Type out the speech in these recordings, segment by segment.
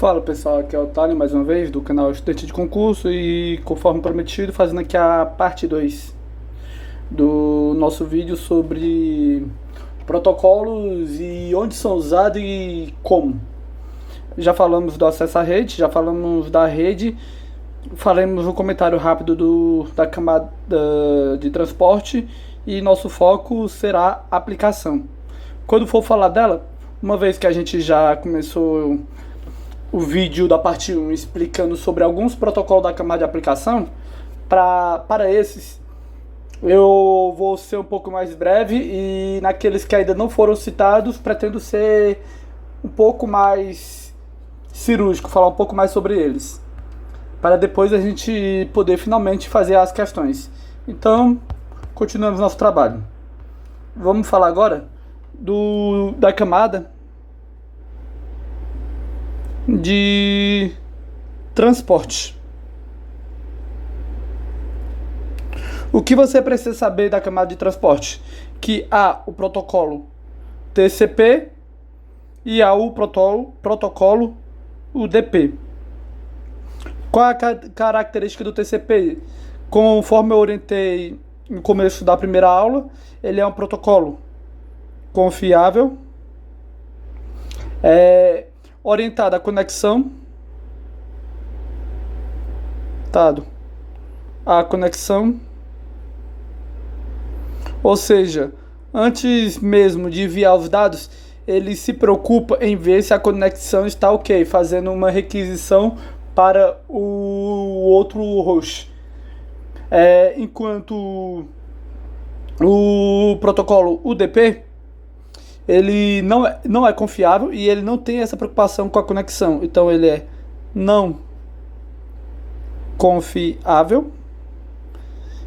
Fala pessoal, aqui é o Tali mais uma vez do canal Estudante de Concurso e conforme prometido fazendo aqui a parte 2 do nosso vídeo sobre protocolos e onde são usados e como. Já falamos do acesso à rede, já falamos da rede, faremos um comentário rápido da camada de transporte e nosso foco será a aplicação. Quando for falar dela, uma vez que a gente já começou o vídeo da parte 1 explicando sobre alguns protocolos da camada de aplicação, para esses eu vou ser um pouco mais breve e naqueles que ainda não foram citados pretendo ser um pouco mais cirúrgico, falar um pouco mais sobre eles, para depois a gente poder finalmente fazer as questões. Então, continuamos nosso trabalho. Vamos falar agora da camada de transporte. O que você precisa saber da camada de transporte? Que há o protocolo TCP e há o protocolo UDP. Qual é a característica do TCP? Conforme eu orientei no começo da primeira aula, ele é um protocolo confiável, orientado à conexão, ou seja, antes mesmo de enviar os dados, ele se preocupa em ver se a conexão está ok, fazendo uma requisição para o outro host. Enquanto o protocolo UDP, ele não é confiável e ele não tem essa preocupação com a conexão. Então ele é não confiável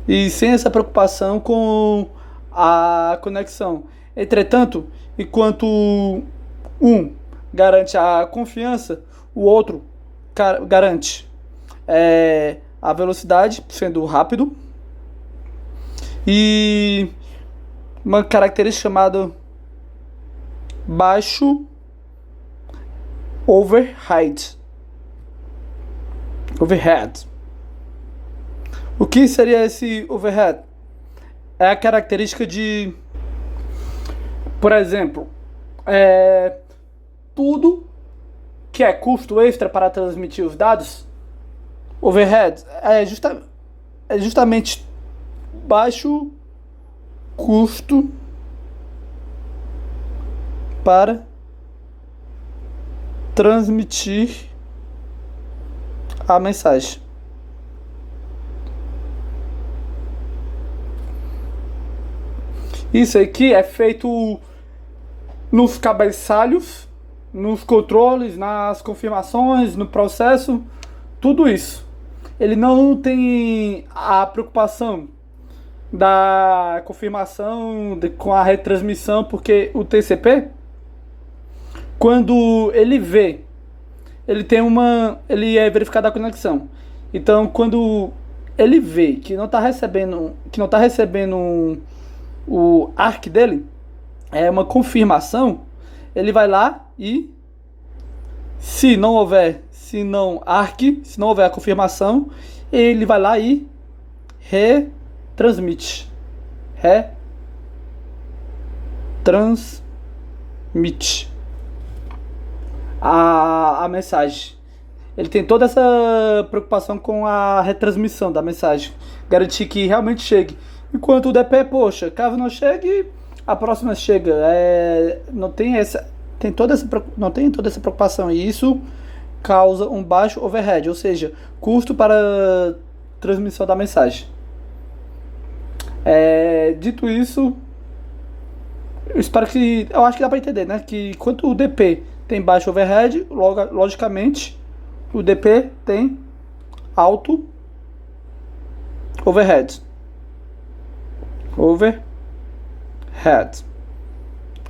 e sem essa preocupação com a conexão. Entretanto, enquanto um garante a confiança, o outro garante a velocidade, sendo rápido, e uma característica chamada baixo overhead. O que seria esse overhead? É a característica de, por exemplo, tudo que é custo extra para transmitir os dados. Overhead é justamente baixo custo para transmitir a mensagem. Isso aqui é feito nos cabeçalhos, nos controles, nas confirmações, no processo, tudo isso. Ele não tem a preocupação da confirmação com a retransmissão, porque o TCP, quando ele vê, ele é verificado a conexão. Então, quando ele vê que não está recebendo o ARC dele, é uma confirmação, ele vai lá e, se não houver a confirmação, ele vai lá e retransmite a mensagem. Ele tem toda essa preocupação com a retransmissão da mensagem, garantir que realmente chegue. Enquanto o DP, poxa, caso não chegue, a próxima chega. Não tem toda essa preocupação, e isso causa um baixo overhead, ou seja, custo para transmissão da mensagem. Dito isso, eu acho que dá para entender, né? Que enquanto o DP tem baixo overhead, logicamente o DP tem alto overhead.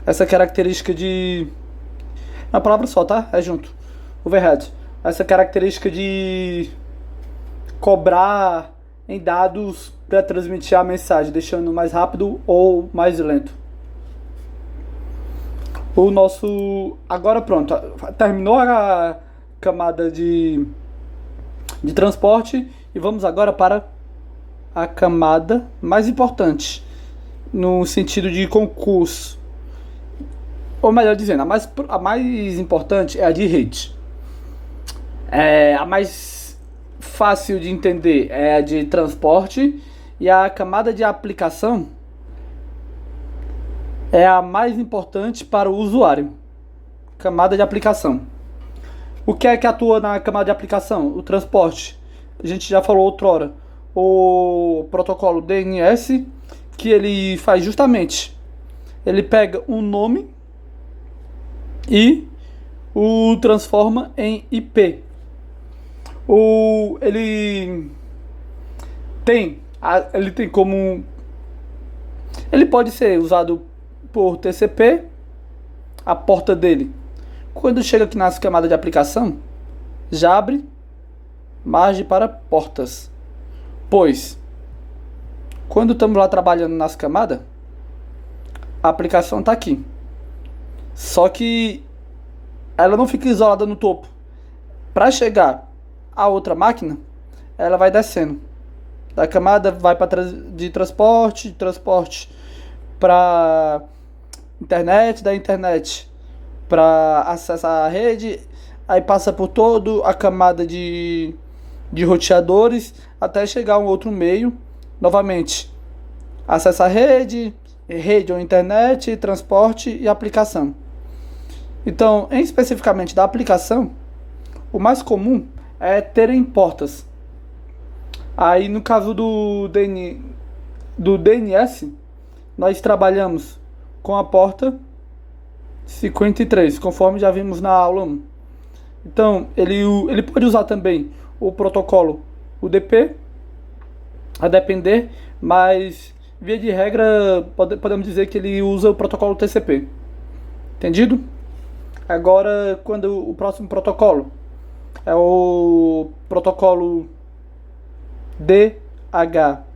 Essa característica de... é uma palavra só, tá? É junto. Overhead. Essa característica de cobrar em dados para transmitir a mensagem, deixando mais rápido ou mais lento. O nosso... Agora pronto. Terminou a camada de transporte e vamos agora para a camada mais importante no sentido de concurso. Ou melhor dizendo, a mais importante é a de rede. A mais fácil de entender é a de transporte e a camada de aplicação é a mais importante para o usuário. Camada de aplicação. O que é que atua na camada de aplicação? O transporte. A gente já falou outrora. O protocolo DNS, que ele faz justamente, ele pega um nome e o transforma em IP. Ele tem como, ele pode ser usado por TCP, a porta dele. Quando chega aqui nas camadas de aplicação, já abre margem para portas. Pois, quando estamos lá trabalhando nas camadas, a aplicação está aqui. Só que ela não fica isolada no topo. Para chegar a outra máquina, ela vai descendo. Da camada vai para de transporte para internet, da internet para acessar a rede, aí passa por toda a camada de roteadores até chegar a um outro meio, novamente acessa a rede ou internet, transporte e aplicação. Então, especificamente da aplicação, o mais comum é terem portas. Aí no caso do DNS, nós trabalhamos com a porta 53, conforme já vimos na aula 1. Então, ele pode usar também o protocolo UDP, a depender, mas via de regra podemos dizer que ele usa o protocolo TCP. Entendido? Agora, quando o próximo protocolo é o protocolo DHCP,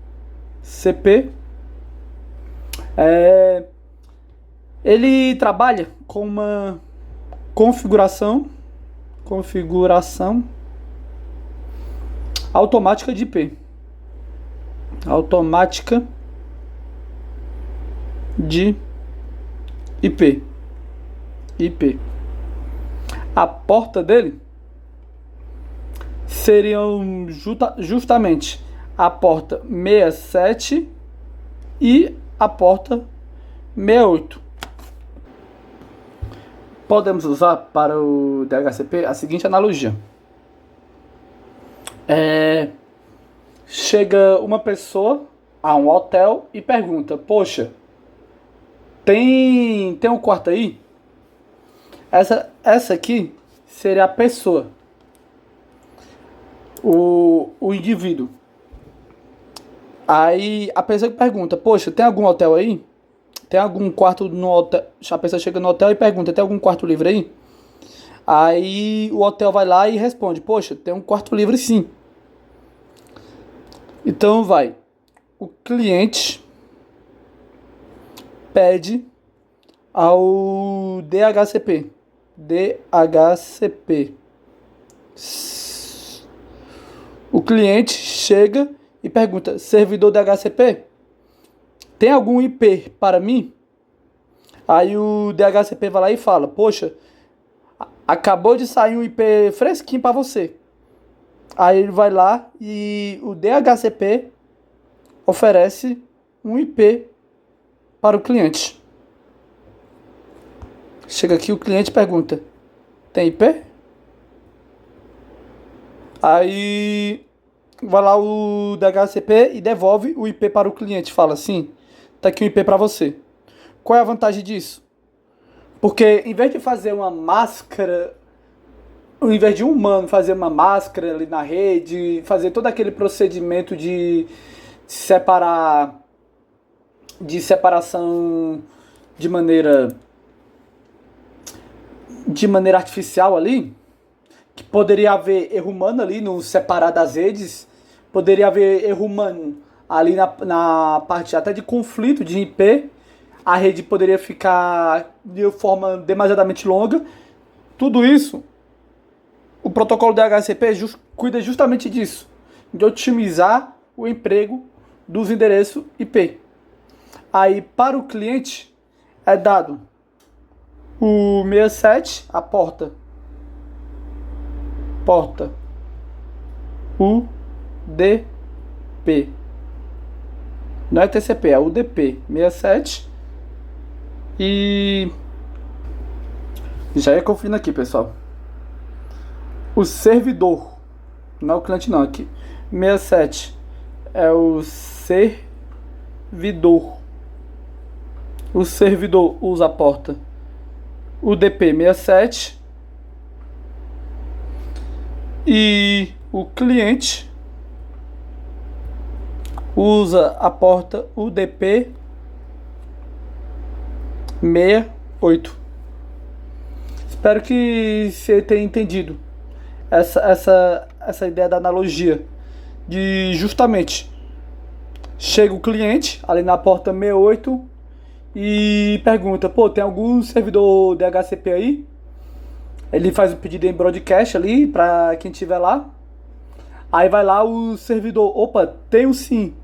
ele trabalha com uma configuração automática de IP. Automática de IP. A porta dele seriam justamente a porta 67 e a porta 68. Podemos usar para o DHCP a seguinte analogia. Chega uma pessoa a um hotel e pergunta: poxa, tem um quarto aí? Essa aqui seria a pessoa, o indivíduo. Aí a pessoa que pergunta: poxa, tem algum hotel aí? Tem algum quarto no hotel? A pessoa chega no hotel e pergunta: tem algum quarto livre aí? Aí o hotel vai lá e responde: poxa, tem um quarto livre sim. Então o cliente pede ao DHCP. O cliente chega e pergunta: servidor DHCP, tem algum IP para mim? Aí o DHCP vai lá e fala: poxa, acabou de sair um IP fresquinho para você. Aí ele vai lá e o DHCP oferece um IP para o cliente. Chega aqui, o cliente pergunta: tem IP? Aí vai lá o DHCP e devolve o IP para o cliente. Fala assim: tá aqui um IP para você. Qual é a vantagem disso? Porque em vez de fazer uma máscara, ao invés de um humano fazer uma máscara ali na rede, fazer todo aquele procedimento de separação de maneira artificial ali, que poderia haver erro humano ali no separar das redes, poderia haver erro humano ali na parte até de conflito de IP, a rede poderia ficar de forma demasiadamente longa. Tudo isso, protocolo DHCP cuida justamente disso, de otimizar o emprego dos endereços IP. Aí, para o cliente, é dado o 67, a porta UDP. Não é TCP, é UDP 67. E já ia conferindo aqui, pessoal. O servidor, não é o cliente não, aqui 67 é o servidor. O servidor usa a porta UDP 67 e o cliente usa a porta UDP 68. Espero que você tenha entendido essa ideia da analogia. De justamente chega o cliente ali na porta 68 e pergunta: pô, tem algum servidor DHCP aí? Ele faz o pedido em broadcast ali pra quem tiver lá. Aí vai lá o servidor: opa, tenho sim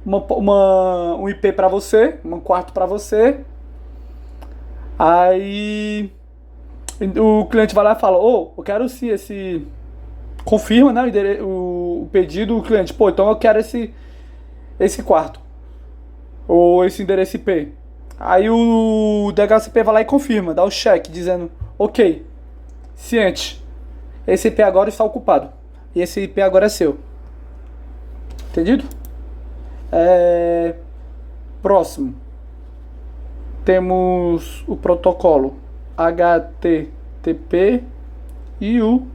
um IP pra você, um quarto pra você. Aí o cliente vai lá e fala: ô, eu quero sim esse. Confirma, né, o pedido. O cliente: pô, então eu quero esse quarto, ou esse endereço IP. Aí o DHCP vai lá e confirma, dá o check dizendo: ok, ciente, esse IP agora está ocupado e esse IP agora é seu. Entendido? Próximo, temos o protocolo HTTP e o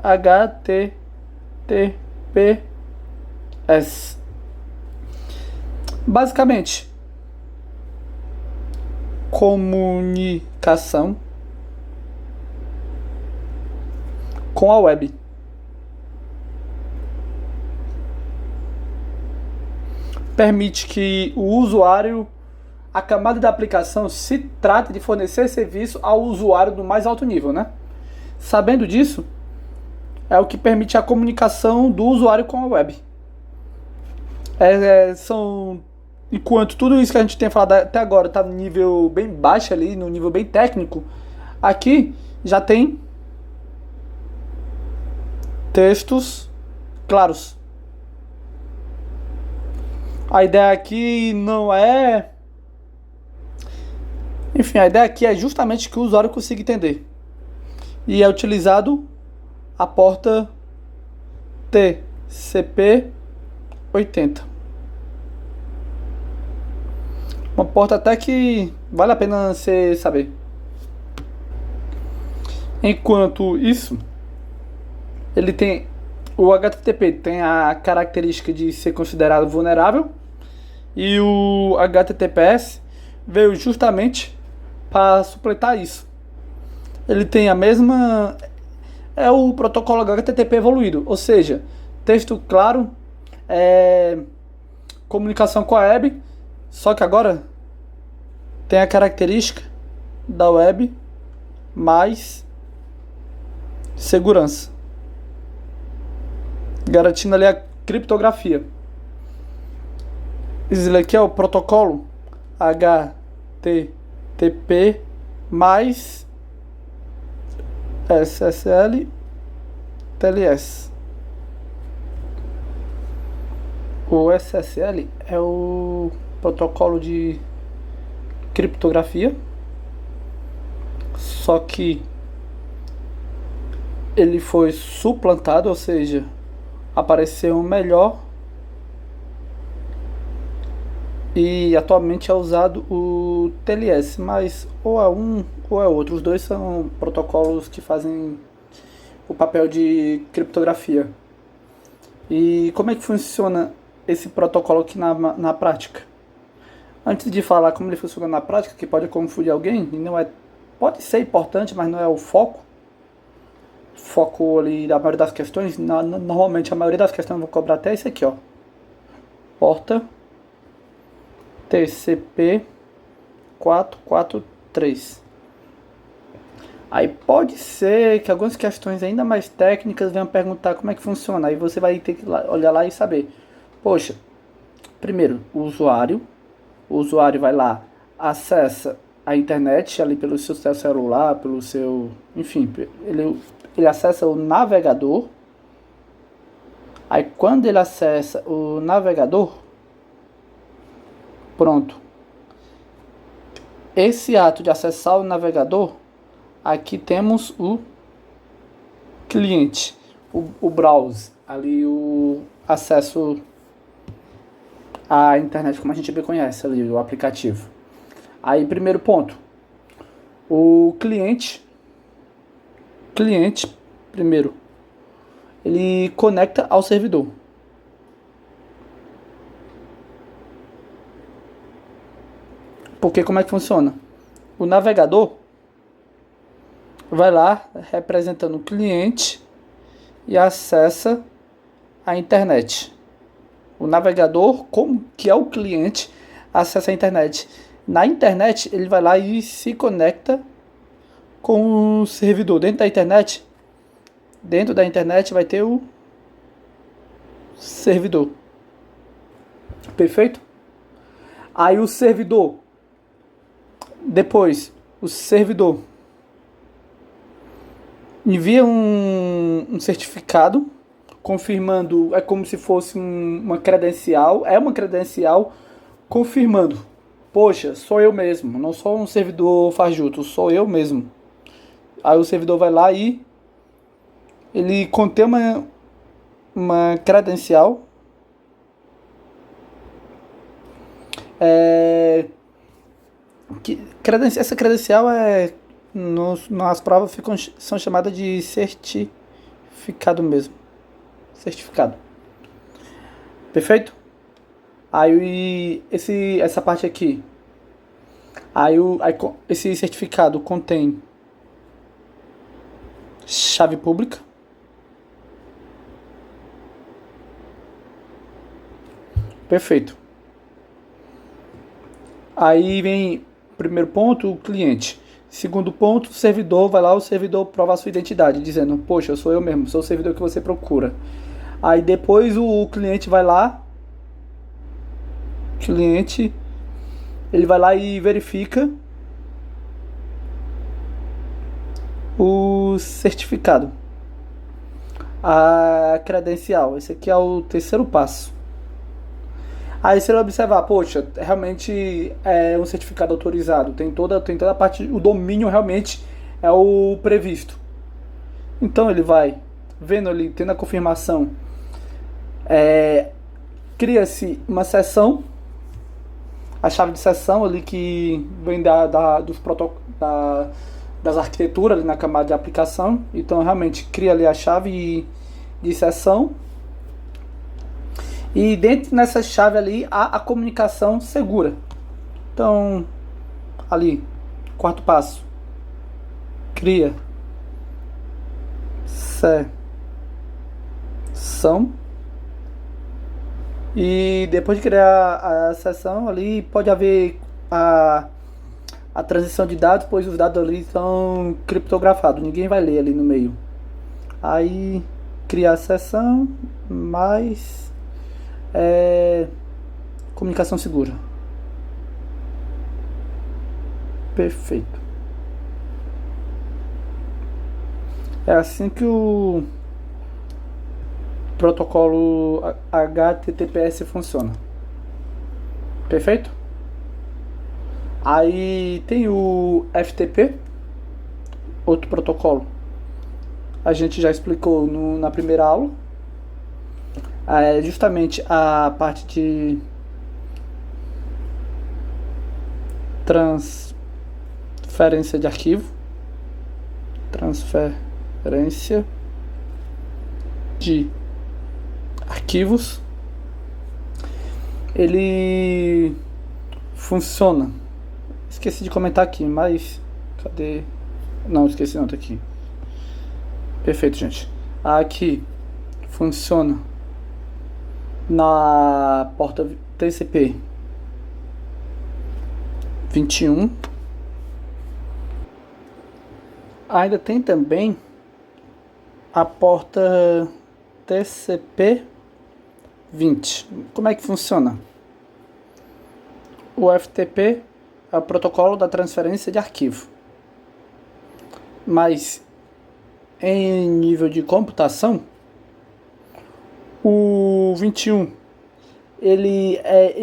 HTTPS. Basicamente, comunicação com a web. Permite que o usuário, a camada da aplicação, se trate de fornecer serviço ao usuário do mais alto nível, né? Sabendo disso, é o que permite a comunicação do usuário com a web. Enquanto tudo isso que a gente tem falado até agora está no nível bem baixo ali, no nível bem técnico, aqui já tem textos claros. A ideia aqui não é... Enfim, a ideia aqui é justamente que o usuário consiga entender. E é utilizado a porta TCP/80. Uma porta até que vale a pena você saber. Enquanto isso, ele tem... O HTTP tem a característica de ser considerado vulnerável, e o HTTPS veio justamente para supletar isso. Ele tem a mesma... É o protocolo HTTP evoluído, ou seja, texto claro, comunicação com a web, só que agora tem a característica da web mais segurança, garantindo ali a criptografia. Esse aqui é o protocolo HTTP mais SSL TLS. O SSL é o protocolo de criptografia, só que ele foi suplantado, ou seja, apareceu um melhor, e atualmente é usado o TLS, mas ou é um ou é outro. Os dois são protocolos que fazem o papel de criptografia. E como é que funciona esse protocolo aqui na prática? Antes de falar como ele funciona na prática, que pode confundir alguém, e não é, pode ser importante, mas não é o foco ali da maioria das questões. Normalmente a maioria das questões vão cobrar até esse aqui, ó. Porta TCP 443. Aí pode ser que algumas questões ainda mais técnicas venham perguntar como é que funciona. Aí você vai ter que olhar lá e saber. Poxa, primeiro, o usuário vai lá, acessa a internet ali pelo seu celular, pelo seu, enfim, ele acessa o navegador. Aí quando ele acessa o navegador, pronto. Esse ato de acessar o navegador, aqui temos o cliente, o browse, ali o acesso à internet como a gente bem conhece ali, o aplicativo. Aí primeiro ponto, o cliente primeiro, ele conecta ao servidor. Porque como é que funciona? O navegador vai lá representando o cliente e acessa a internet. O navegador, como que é o cliente, acessa a internet. Na internet, ele vai lá e se conecta com o servidor. Dentro da internet vai ter o servidor. Perfeito? Aí o servidor, depois, o servidor envia um certificado confirmando, é como se fosse uma credencial, é uma credencial confirmando, poxa, sou eu mesmo, não sou um servidor fajuto, sou eu mesmo. Aí o servidor vai lá e ele contém uma credencial, essa credencial nas provas são chamadas de certificado mesmo. Certificado. Perfeito? Aí essa parte aqui. Aí esse certificado contém chave pública. Perfeito. Aí vem primeiro ponto, o cliente. Segundo ponto, o servidor vai lá, o servidor prova a sua identidade, dizendo, poxa, sou eu mesmo, sou o servidor que você procura. Aí depois o cliente vai lá, ele vai lá e verifica o certificado, a credencial. Esse aqui é o terceiro passo. Aí se ele observar, poxa, realmente é um certificado autorizado, tem toda a parte, o domínio realmente é o previsto. Então ele vai vendo ali, tendo a confirmação, cria-se uma sessão, a chave de sessão ali que vem dos das arquiteturas ali na camada de aplicação. Então realmente cria ali a chave de sessão. E dentro dessa chave ali há a comunicação segura. Então, ali, quarto passo. Cria sessão. E depois de criar a sessão ali, pode haver a transição de dados, pois os dados ali são criptografados. Ninguém vai ler ali no meio. Aí, criar a sessão, mais... comunicação segura. Perfeito. É assim que o protocolo HTTPS funciona. Perfeito? Aí tem o FTP, outro protocolo. A gente já explicou na primeira aula. É justamente a parte de transferência de arquivo, transferência de arquivos. Ele funciona, esqueci de comentar aqui, mas cadê? Não, esqueci não, tá aqui. Perfeito, gente. Aqui funciona na porta TCP 21. Ainda tem também a porta TCP/20. Como é que funciona? O FTP é o protocolo da transferência de arquivo. Mas em nível de computação, o 21 ele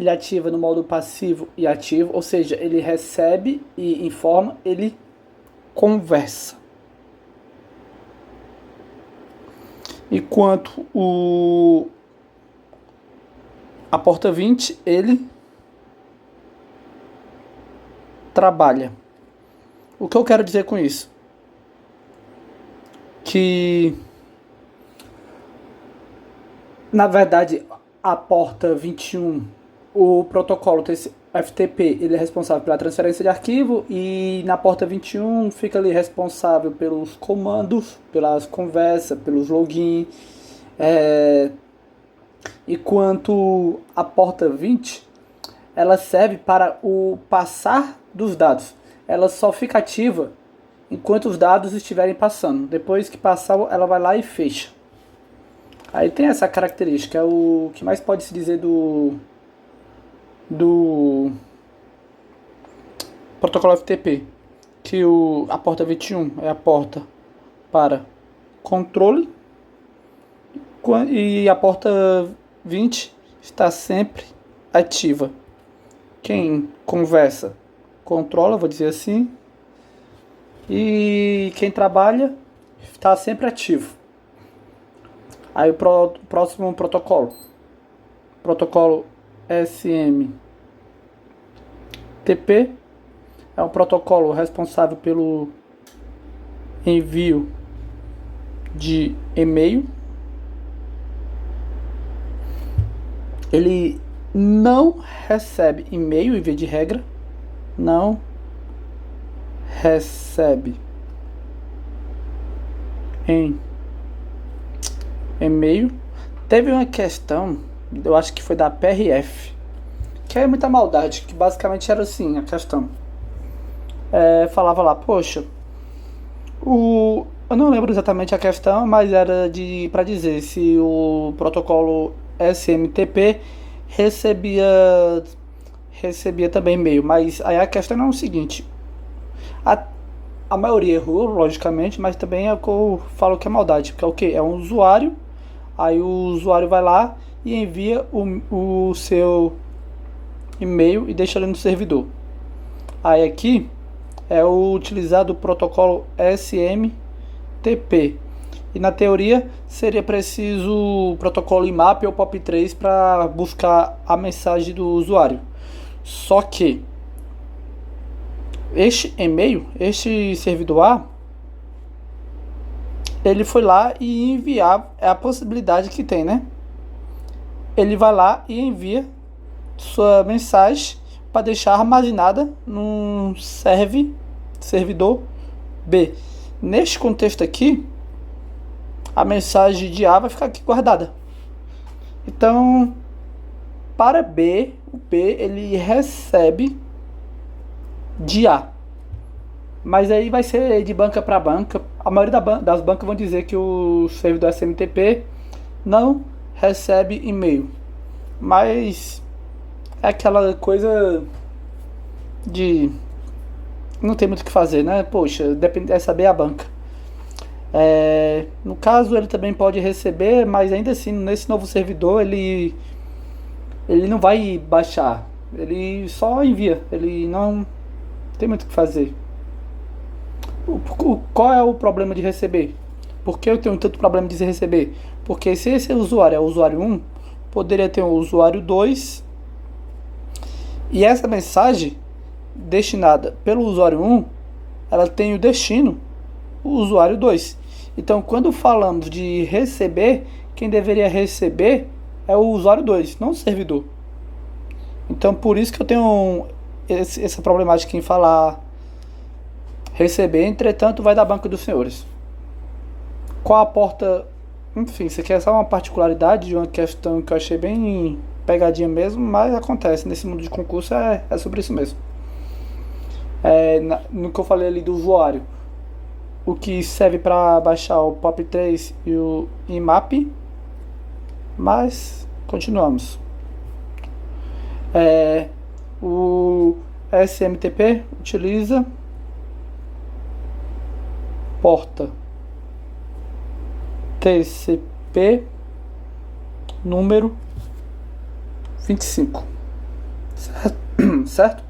ativa no modo passivo e ativo, ou seja, ele recebe e informa, ele conversa. Enquanto a porta 20, ele trabalha. O que eu quero dizer com isso? Que, na verdade, a porta 21, o protocolo FTP, ele é responsável pela transferência de arquivo, e na porta 21 fica ali responsável pelos comandos, pelas conversas, pelos login. Enquanto a porta 20, ela serve para o passar dos dados. Ela só fica ativa enquanto os dados estiverem passando. Depois que passar, ela vai lá e fecha. Aí tem essa característica, é o que mais pode se dizer do protocolo FTP, que a porta 21 é a porta para controle, e a porta 20 está sempre ativa. Quem conversa, controla, vou dizer assim, e quem trabalha está sempre ativo. Aí o próximo protocolo SMTP, é um protocolo responsável pelo envio de e-mail. Ele não recebe e-mail, em via de regra, não recebe em e-mail. Teve uma questão, eu acho que foi da PRF, que é muita maldade, que basicamente era assim a questão. Falava lá, poxa, eu não lembro exatamente a questão, mas era para dizer se o protocolo SMTP recebia também e-mail, mas aí a questão é o seguinte, a maioria errou, logicamente, mas também é o que eu falo que é maldade, porque é o que? É um usuário, aí o usuário vai lá e envia o seu e-mail e deixa ele no servidor. Aí aqui é o utilizado o protocolo SMTP. E na teoria seria preciso o protocolo IMAP ou POP3 para buscar a mensagem do usuário. Só que este e-mail, este servidor A, ele foi lá e enviar, é a possibilidade que tem, né? Ele vai lá e envia sua mensagem para deixar armazenada num servidor B. Neste contexto aqui, a mensagem de A vai ficar aqui guardada. Então, para B, o B ele recebe de A. Mas aí vai ser de banca para banca. A maioria das bancas vão dizer que o servidor SMTP não recebe e-mail. Mas é aquela coisa de não tem muito o que fazer, né? Poxa, depende, é saber a banca. No caso, ele também pode receber, mas ainda assim, nesse novo servidor, ele não vai baixar. Ele só envia. Ele não tem muito o que fazer. Qual é o problema de receber? Por que eu tenho tanto problema de receber? Porque se esse usuário é o usuário 1, poderia ter um usuário 2, e essa mensagem destinada pelo usuário 1, ela tem o destino, o usuário 2. Então, quando falamos de receber, quem deveria receber é o usuário 2, não o servidor. Então, por isso que eu tenho essa problemática em falar receber, entretanto, vai da banca dos senhores. Qual a porta? Enfim, isso aqui é só uma particularidade de uma questão que eu achei bem pegadinha mesmo, mas acontece, nesse mundo de concurso é sobre isso mesmo. No que eu falei ali do usuário, o que serve para baixar o POP3 e o IMAP, mas continuamos. O SMTP utiliza porta TCP número 25, certo?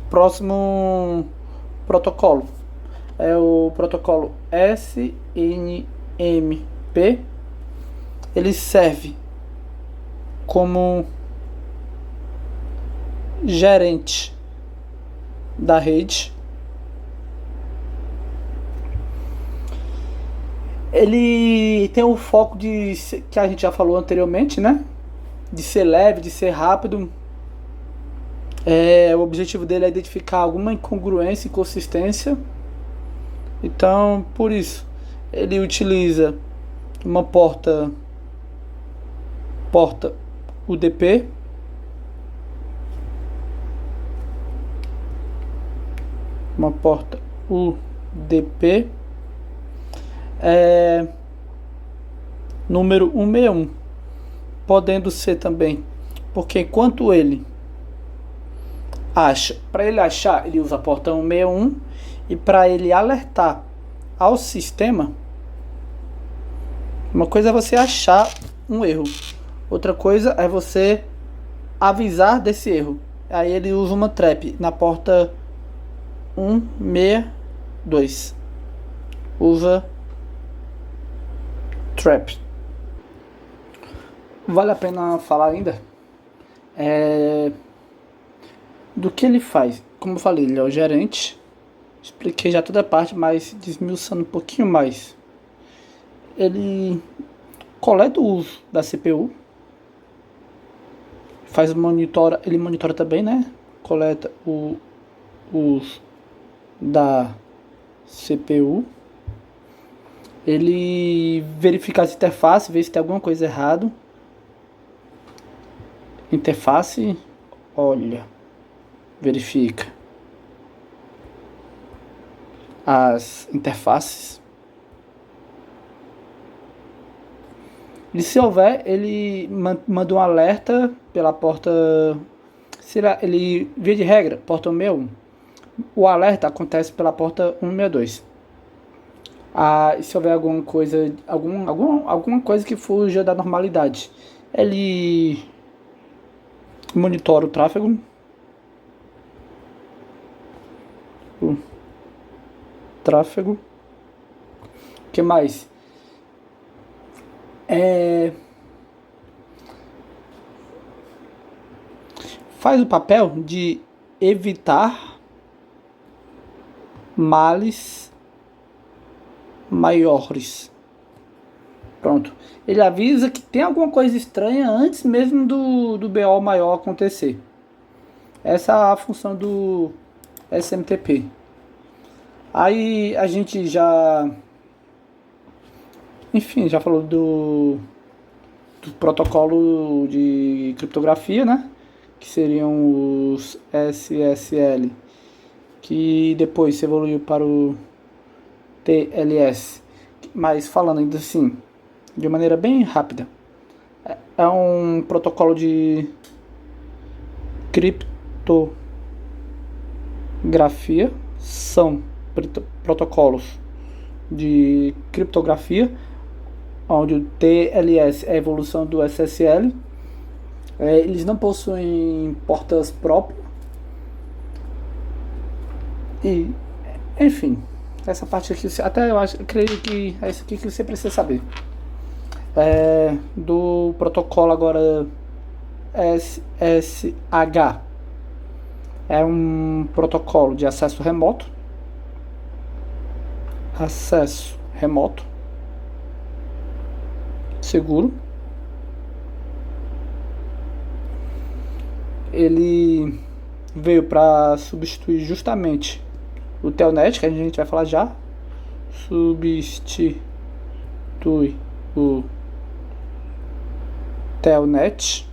Próximo protocolo é o protocolo SNMP. Ele serve como gerente da rede. Ele tem o foco que a gente já falou anteriormente, né? De ser leve, de ser rápido. O objetivo dele é identificar alguma incongruência, inconsistência. Então, por isso, ele utiliza uma porta UDP, uma porta UDP número 161, podendo ser também, porque enquanto ele acha, para ele achar, ele usa a porta 161, e para ele alertar ao sistema, uma coisa é você achar um erro, outra coisa é você avisar desse erro. Aí ele usa uma trap na porta 162, usa trap. Vale a pena falar ainda do que ele faz. Como eu falei, ele é o gerente. Expliquei já toda a parte, mas desmiuçando um pouquinho mais. Ele coleta o uso da CPU, ele monitora também, né? Coleta o uso da CPU. Ele verifica as interfaces, vê se tem alguma coisa errada. Interface, olha, verifica as interfaces. E se houver, ele manda um alerta pela porta. Ele, via de regra, porta 161. O alerta acontece pela porta 162. Se houver alguma coisa, alguma coisa que fuja da normalidade, ele monitora o tráfego. O que mais? Faz o papel de evitar males maiores. Pronto. Ele avisa que tem alguma coisa estranha antes mesmo do BO maior acontecer. Essa é a função do SMTP. Aí a gente já falou do protocolo de criptografia, né? Que seriam os SSL, que depois se evoluiu para o TLS. Mas falando ainda assim, de maneira bem rápida, é um protocolo de criptografia, são protocolos de criptografia, onde o TLS é a evolução do SSL. Eles não possuem portas próprias. E, enfim, essa parte aqui, até eu creio que é isso aqui que você precisa saber. Do protocolo agora SSH. É um protocolo de acesso remoto. Seguro. Ele veio para substituir justamente o Telnet, que a gente vai falar já. Substitui o Telnet.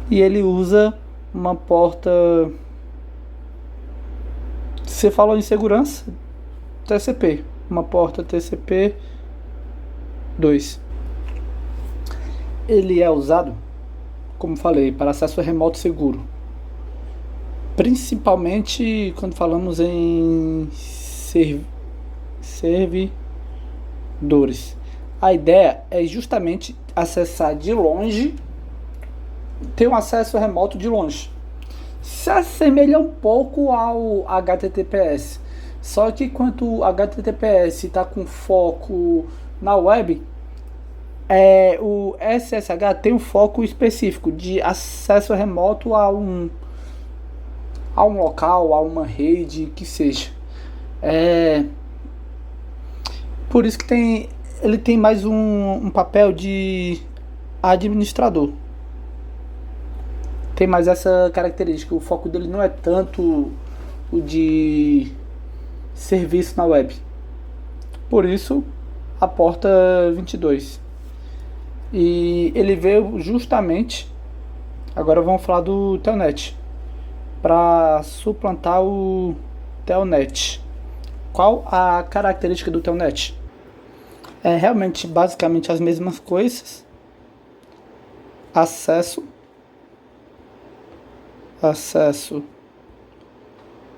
E ele usa uma porta Você falou em segurança, TCP, uma porta TCP 2. Ele é usado, como falei, para acesso remoto seguro. Principalmente quando falamos em servidores. A ideia é justamente acessar de longe, ter um acesso remoto de longe. Se assemelha um pouco ao HTTPS. Só que quando o HTTPS está com foco na web, o SSH tem um foco específico de acesso remoto a um local, a uma rede, que seja. Por isso que ele tem mais um papel de administrador. Tem mais essa característica. O foco dele não é tanto o de serviço na web. Por isso, a porta 22. E ele veio justamente, agora vamos falar do Telnet, para suplantar o Telnet. Qual a característica do Telnet? É realmente basicamente as mesmas coisas. Acesso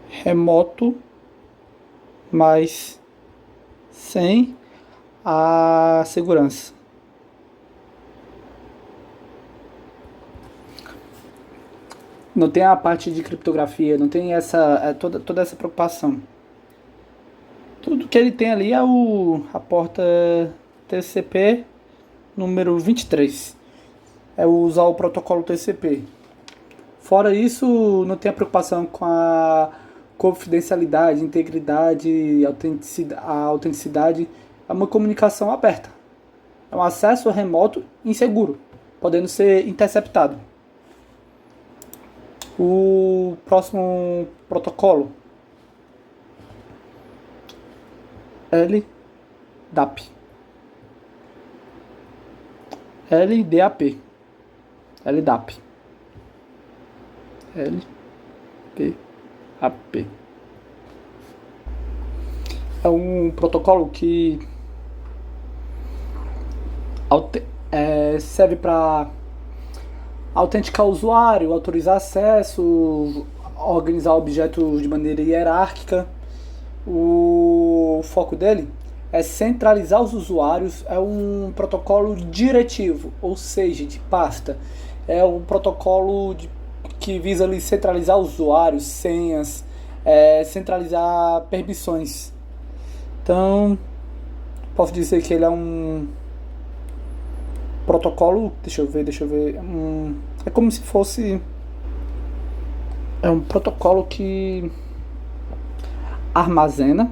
remoto, mas sem a segurança. Não tem a parte de criptografia, não tem toda essa preocupação. Tudo que ele tem ali é a porta TCP número 23. É usar o protocolo TCP. Fora isso, não tem a preocupação com a confidencialidade, integridade, a autenticidade. É uma comunicação aberta. É um acesso remoto inseguro, podendo ser interceptado. O próximo protocolo, LDAP. LDAP. LDAP. LDAP. É um protocolo que serve para autenticar o usuário, autorizar acesso, organizar objetos de maneira hierárquica. O foco dele é centralizar os usuários, é um protocolo diretivo, ou seja, de pasta. É um protocolo que visa ali centralizar usuários, senhas, centralizar permissões. Então, posso dizer que ele é um protocolo, deixa eu ver, é como se fosse, é um protocolo que armazena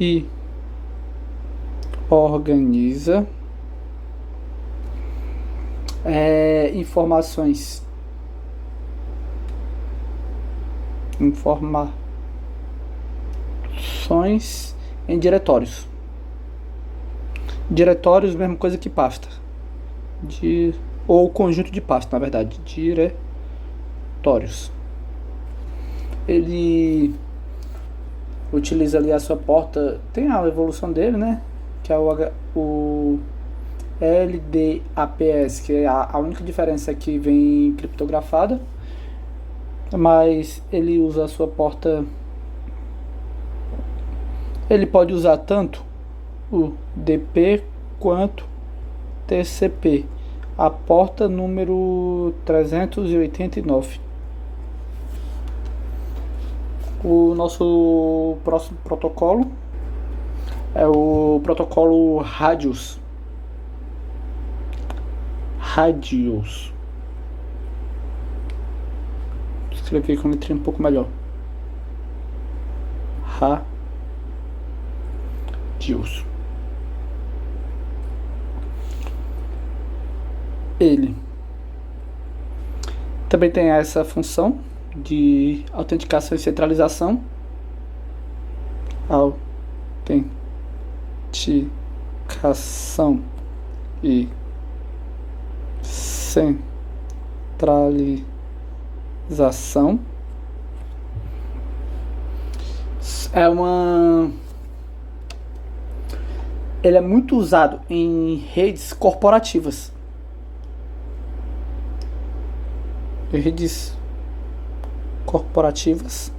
e organiza informações em diretórios. Diretórios, mesma coisa que pasta. Ou conjunto de pasta, na verdade. Diretórios. Ele utiliza ali a sua porta. Tem a evolução dele, né? Que é o LDAPS, que é a única diferença é que vem criptografada. Mas ele usa a sua porta. Ele pode usar tanto o DP quanto TCP, a porta número 389. O nosso próximo protocolo é o protocolo Radius. Escrevi com letrinha um pouco melhor. Radius. Ele também tem essa função de autenticação e centralização. Autenticação e centralização Organização é uma ele é muito usado em redes corporativas. Redes corporativas.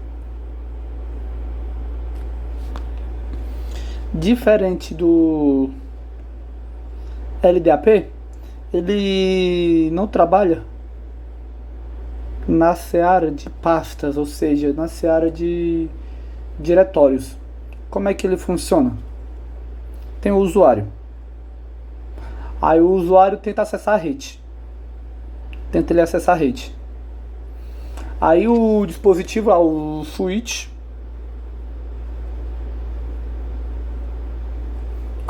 Diferente do LDAP, ele não trabalha na seara de pastas, ou seja, na seara de diretórios. Como é que ele funciona? Tem o usuário. Aí o usuário tenta acessar a rede. Tenta ele acessar a rede. Aí o dispositivo, o switch,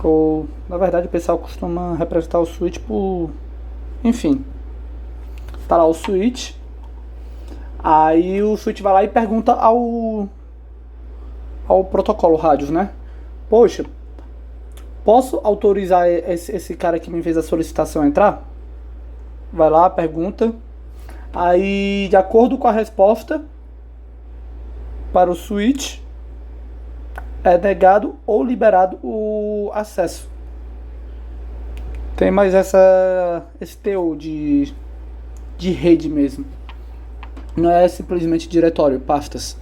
ou na verdade o pessoal costuma representar o switch por, enfim, tá lá o switch. Aí o switch vai lá e pergunta ao protocolo rádios, né? Poxa, posso autorizar esse cara que me fez a solicitação a entrar? Vai lá, pergunta. Aí, de acordo com a resposta para o switch, é negado ou liberado o acesso. Tem mais esse teor de rede mesmo. Não é simplesmente diretório, pastas.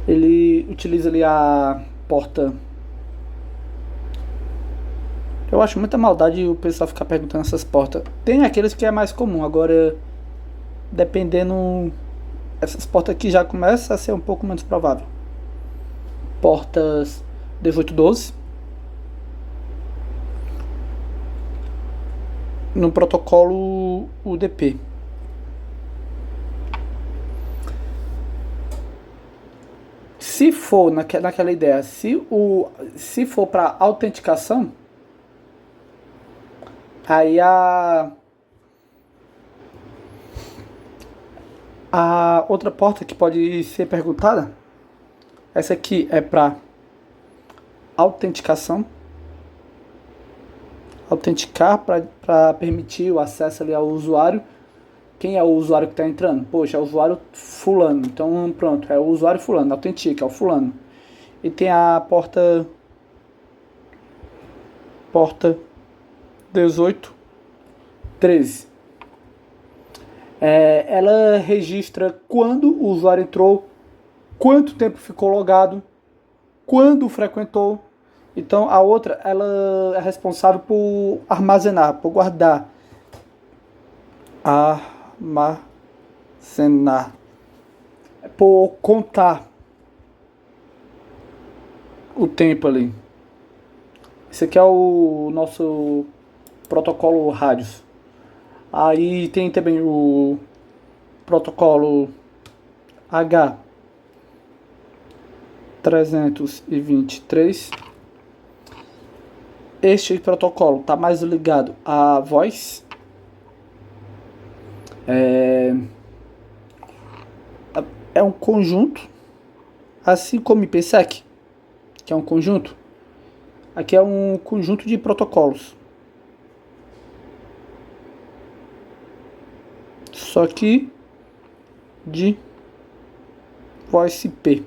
Ele utiliza ali a porta. Eu acho muita maldade o pessoal ficar perguntando essas portas. Tem aqueles que é mais comum, agora dependendo, essas portas aqui já começa a ser um pouco menos provável. Portas 1812 no protocolo UDP. Se for naquela ideia, se for para autenticação, aí a outra porta que pode ser perguntada, essa aqui é para autenticação, autenticar para permitir o acesso ali ao usuário. Quem é o usuário que está entrando? Poxa, é o usuário fulano. Então pronto, é o usuário fulano, autentica, é o fulano. E tem a porta 1813. Ela registra quando o usuário entrou, quanto tempo ficou logado, quando frequentou. Então a outra, ela é responsável por armazenar, por guardar. Armazenar. Por contar o tempo ali. Esse aqui é o nosso protocolo rádios. Aí tem também o protocolo H323. Este protocolo está mais ligado à voz. É um conjunto, assim como o IPsec, que é um conjunto. Aqui é um conjunto de protocolos. Só que de voice IP.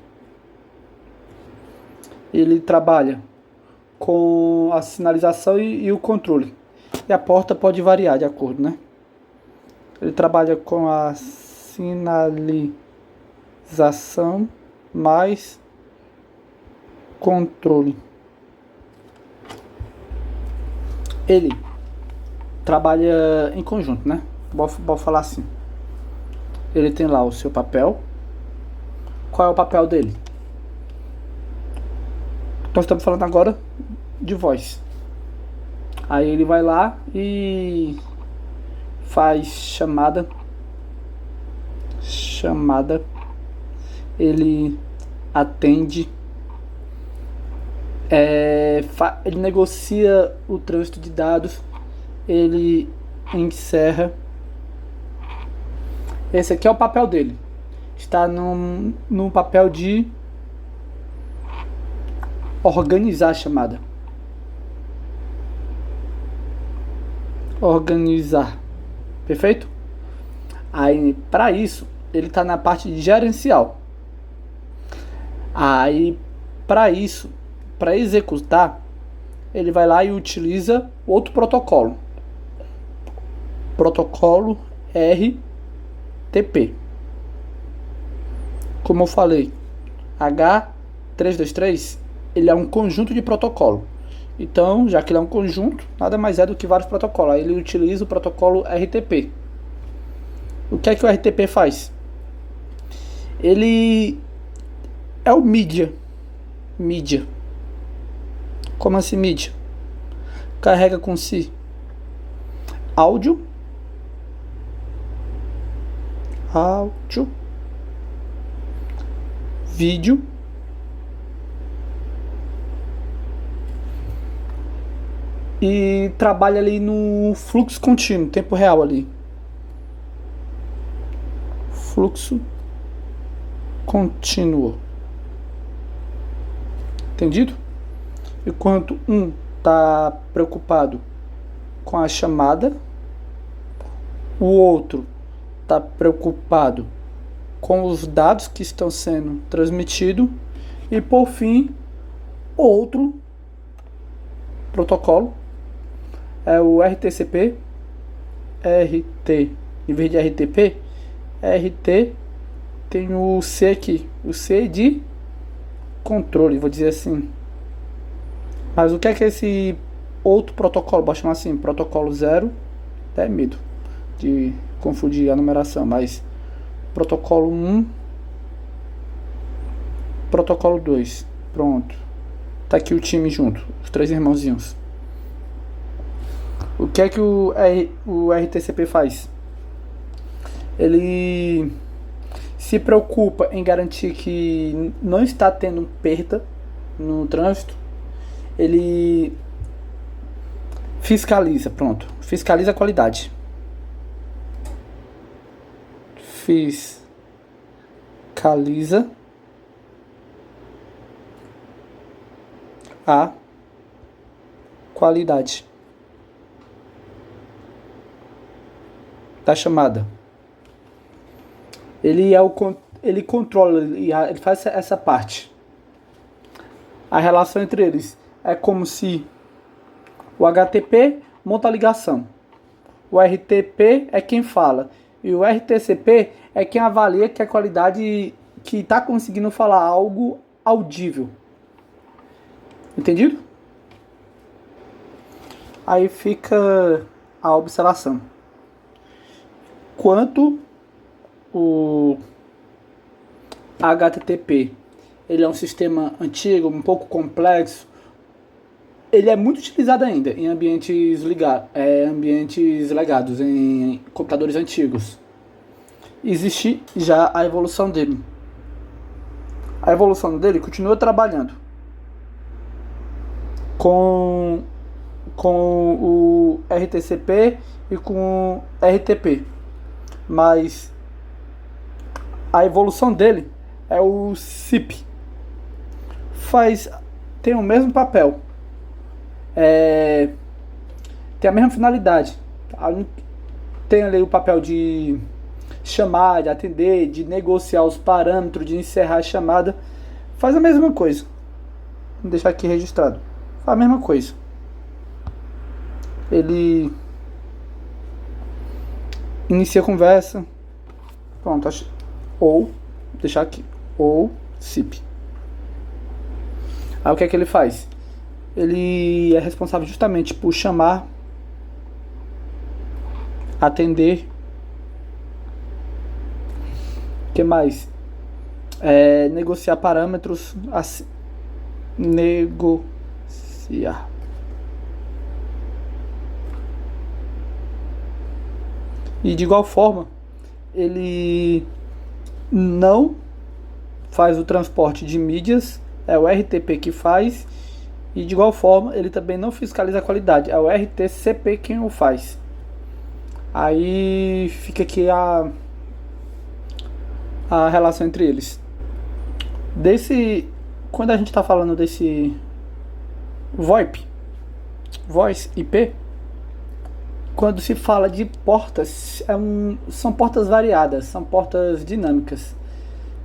Ele trabalha com a sinalização e o controle. E a porta pode variar de acordo, né? Ele trabalha com a sinalização mais controle. Ele trabalha em conjunto, né? Vou falar assim. Ele tem lá o seu papel. Qual é o papel dele? Nós estamos falando agora de voz. Aí ele vai lá e faz chamada. Ele atende. Ele negocia o trânsito de dados. Ele encerra. Esse aqui é o papel dele. Está num papel de organizar a chamada. Organizar. Perfeito? Aí, para isso, ele está na parte de gerencial. Aí, para isso, para executar, ele vai lá e utiliza outro protocolo. Protocolo RTP. Como eu falei, H323, ele é um conjunto de protocolo. Então, já que ele é um conjunto, nada mais é do que vários protocolos. Aí ele utiliza o protocolo RTP. O que é que o RTP faz? Ele é o mídia. Mídia. Como assim mídia? Carrega com si áudio, vídeo e trabalha ali no fluxo contínuo, tempo real ali. Fluxo contínuo. Entendido? Enquanto um está preocupado com a chamada, o outro está preocupado com os dados que estão sendo transmitidos e, por fim, outro protocolo é o RTCP, RT, em vez de RTP, RT tem o C aqui, o C de controle, vou dizer assim. Mas o que é esse outro protocolo? Vou chamar assim, protocolo 0, até medo de confundir a numeração, mas protocolo 1, protocolo 2, pronto. Tá aqui o time junto, os três irmãozinhos. O que é que o RTCP faz? Ele se preocupa em garantir que não está tendo perda no trânsito. Ele fiscaliza, pronto. Fiscaliza a qualidade. Fiscaliza a qualidade da chamada. Ele controla, ele faz essa parte. A relação entre eles é como se o HTTP monta a ligação, o RTP é quem fala e o RTCP é quem avalia que a qualidade que está conseguindo falar algo audível. Entendido? Aí fica a observação. Quanto o HTTP ele é um sistema antigo, um pouco complexo, ele é muito utilizado ainda em ambientes legados, em computadores antigos. Existe já a evolução dele. A evolução dele continua trabalhando com o RTCP e com o RTP. Mas a evolução dele é o SIP. Tem o mesmo papel. Tem a mesma finalidade. Tem ali o papel de chamar, de atender, de negociar os parâmetros, de encerrar a chamada. Faz a mesma coisa. Vou deixar aqui registrado. Faz a mesma coisa. Ele inicia a conversa. Pronto. Ou, deixar aqui. Ou SIP. Aí o que é que ele faz? Ele é responsável justamente por chamar, atender. O que mais? Negociar parâmetros. Negociar. E de igual forma, ele não faz o transporte de mídias, é o RTP que faz. E de igual forma, ele também não fiscaliza a qualidade, é o RTCP quem o faz. Aí fica aqui a relação entre eles. Quando a gente está falando desse VoIP, Voice IP, quando se fala de portas, são portas variadas, são portas dinâmicas.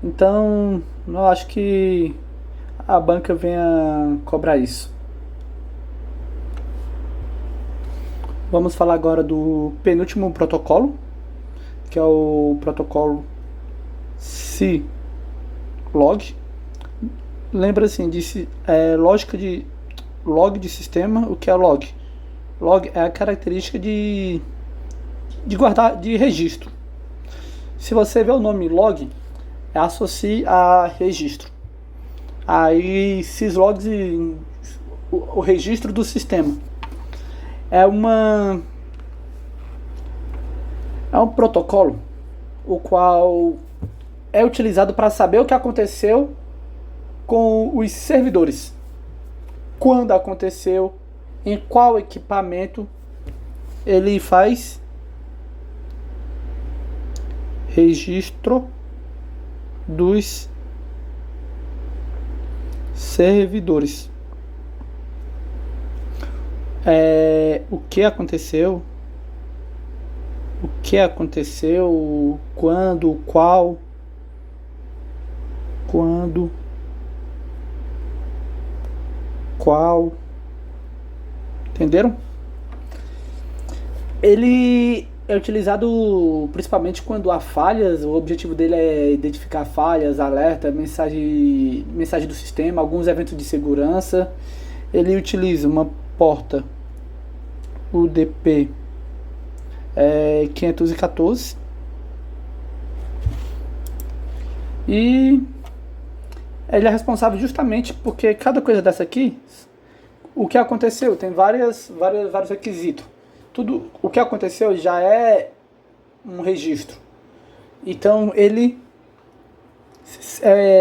Então, não acho que a banca venha cobrar isso. Vamos falar agora do penúltimo protocolo, que é o protocolo C-Log. Lembra assim, lógica de log de sistema. O que é log? Log é a característica de guardar, de registro. Se você vê o nome log, associe a registro. Aí syslogs, o registro do sistema. É um protocolo o qual é utilizado para saber o que aconteceu com os servidores, quando aconteceu, em qual equipamento. Ele faz registro dos servidores. O que aconteceu, quando, qual, entenderam? Ele é utilizado principalmente quando há falhas. O objetivo dele é identificar falhas, alerta, mensagem do sistema, alguns eventos de segurança. Ele utiliza uma porta UDP 514 e ele é responsável justamente porque cada coisa dessa aqui, o que aconteceu, tem vários requisitos. Tudo o que aconteceu já é um registro. Então ele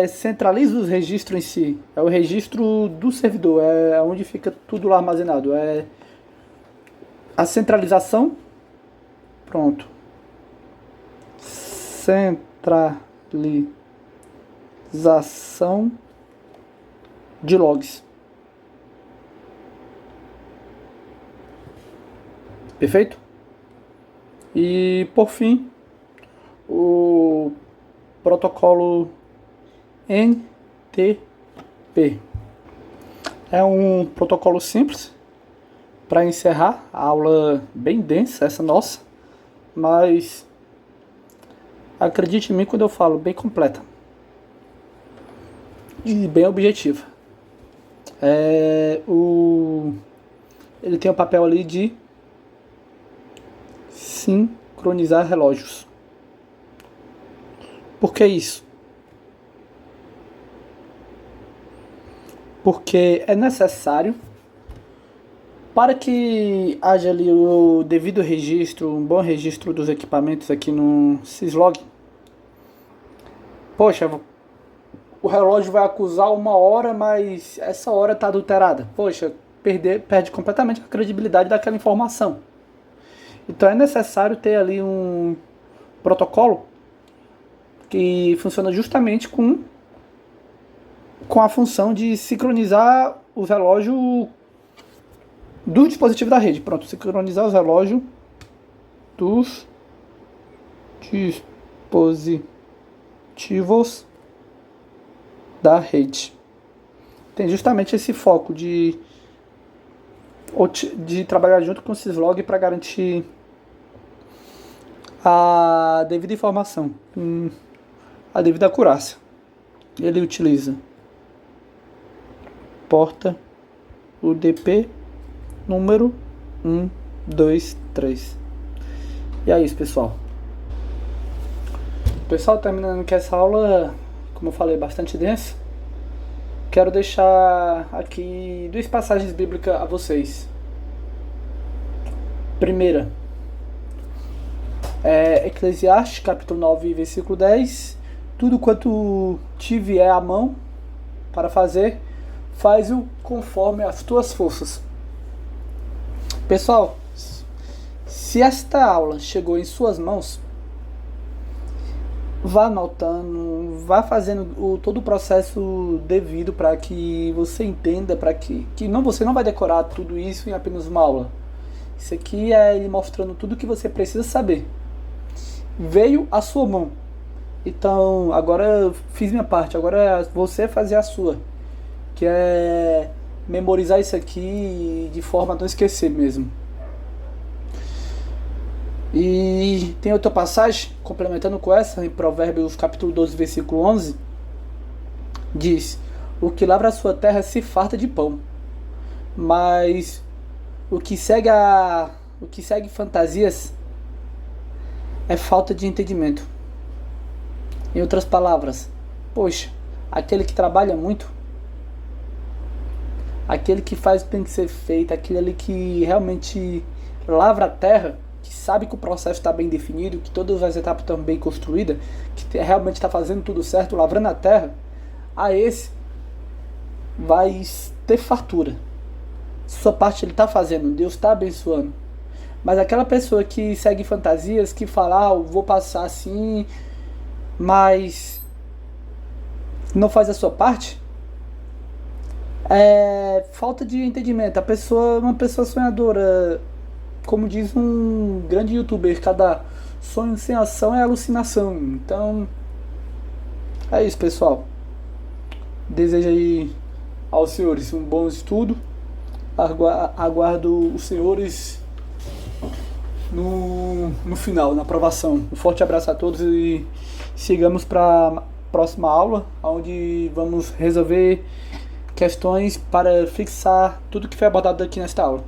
centraliza os registros em si. É o registro do servidor, é onde fica tudo lá armazenado. É a centralização. Pronto. Centralização de logs. Perfeito? E por fim, o protocolo NTP. É um protocolo simples para encerrar a aula, bem densa essa nossa, mas acredite em mim quando eu falo, bem completa e bem objetiva. Ele tem o papel ali de sincronizar relógios. Por que isso? Porque é necessário, para que haja ali o devido registro, um bom registro dos equipamentos aqui no syslog. Poxa, o relógio vai acusar 1 hora, mas essa hora está adulterada. Poxa, perde completamente a credibilidade daquela informação. Então é necessário ter ali um protocolo que funciona justamente com a função de sincronizar os relógios do dispositivo da rede. Pronto, sincronizar os relógios dos dispositivos da rede. Tem justamente esse foco de trabalhar junto com o syslog para garantir a devida informação, a devida acurácia. Ele utiliza porta UDP número 1, 2, 3. E é isso, pessoal. Pessoal, terminando aqui essa aula, como eu falei, bastante densa, quero deixar aqui 2 passagens bíblicas a vocês. Primeira, Eclesiastes, capítulo 9, versículo 10. Tudo quanto te vier à mão para fazer, faz-o conforme as tuas forças. Pessoal, se esta aula chegou em suas mãos, vá anotando, vá fazendo todo o processo devido para que você entenda, para que você não vai decorar tudo isso em apenas uma aula. Isso aqui é ele mostrando tudo que você precisa saber. Veio a sua mão. Então, agora eu fiz minha parte, agora é você fazer a sua. Que é memorizar isso aqui de forma a não esquecer mesmo. E tem outra passagem, complementando com essa, em Provérbios capítulo 12, versículo 11, diz: o que lavra a sua terra se farta de pão, mas o que segue fantasias é falta de entendimento. Em outras palavras, poxa, aquele que trabalha muito, aquele que faz o que tem que ser feito, aquele que realmente lavra a terra, que sabe que o processo está bem definido, que todas as etapas estão bem construídas, que realmente está fazendo tudo certo, lavrando a terra, a esse vai ter fartura. Sua parte ele está fazendo, Deus está abençoando. Mas aquela pessoa que segue fantasias, que fala, eu vou passar assim, mas não faz a sua parte, é falta de entendimento. Uma pessoa sonhadora, como diz um grande youtuber, cada sonho sem ação é alucinação. Então, é isso, pessoal. Desejo aí aos senhores um bom estudo. Aguardo os senhores no final, na aprovação. Um forte abraço a todos e sigamos para a próxima aula, onde vamos resolver questões para fixar tudo que foi abordado aqui nesta aula.